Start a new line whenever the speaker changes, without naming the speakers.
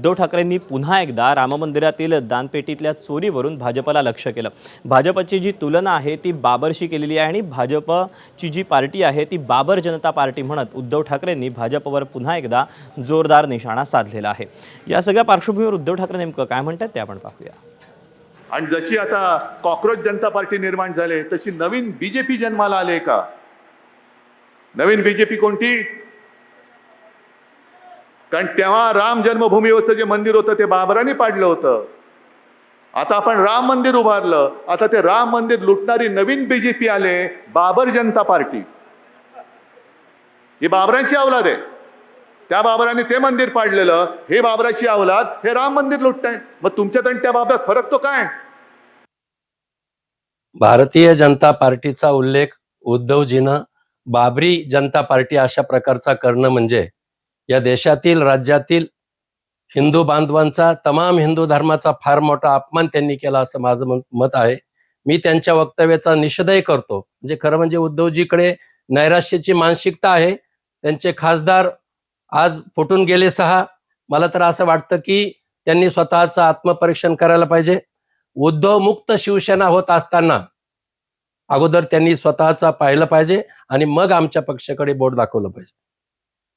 उद्धव ठाकरेंनी पुन्हा एकदा राम मंदिरातील दानपेटीतल्या चोरीवरून भाजपला लक्ष्य केलं। भाजपची जी तुलना आहे ती बाबरशी केलेली आहे आणि भाजपची जी पार्टी आहे ती बाबर जनता पार्टी म्हणत उद्धव ठाकरेंनी भाजपवर पुन्हा एकदा जोरदार निशाणा साधलेला आहे। या सगळ्या पार्श्वभूमीवर उद्धव ठाकरे नेमकं काय म्हणतात ते आपण पाहूया।
आणि जशी आता कॉकरोच जनता पार्टी निर्माण झाले तशी नवीन बीजेपी जन्माला आले का? नवीन बीजेपी कोणती? कारण तेव्हा राम जन्मभूमीवरचं जे मंदिर होतं ते बाबराने पाडलं होतं। आता आपण राम मंदिर उभारलं, आता ते राम मंदिर लुटणारी नवीन बीजेपी आले, बाबर जनता पार्टी। ही बाबरांची अवलाद आहे। त्या बाबराने ते मंदिर पाडलेलं, हे बाबराची अवलाद हे राम मंदिर लुटताय। मग तुमच्यात आणि त्या बाबरात फरक तो काय?
भारतीय जनता पार्टीचा उल्लेख उद्धवजीनं बाबरी जनता पार्टी अशा प्रकारचा करणं म्हणजे या देशातील राज्यातील हिंदू बांधवांचा तमाम हिंदू धर्माचा फार मोठा अपमान त्यांनी केला असं माझं मत आहे। मी त्यांच्या वक्तव्याचा निषेधही करतो। म्हणजे खरं म्हणजे उद्धवजीकडे नैराश्याची मानसिकता आहे। त्यांचे खासदार आज फुटून गेले 6। मला तर असं वाटतं की त्यांनी स्वतःचं आत्मपरीक्षण करायला पाहिजे। उद्धव मुक्त शिवसेना होत असताना अगोदर त्यांनी स्वतःचा पाहिलं पाहिजे आणि मग आमच्या पक्षाकडे बोट दाखवलं पाहिजे।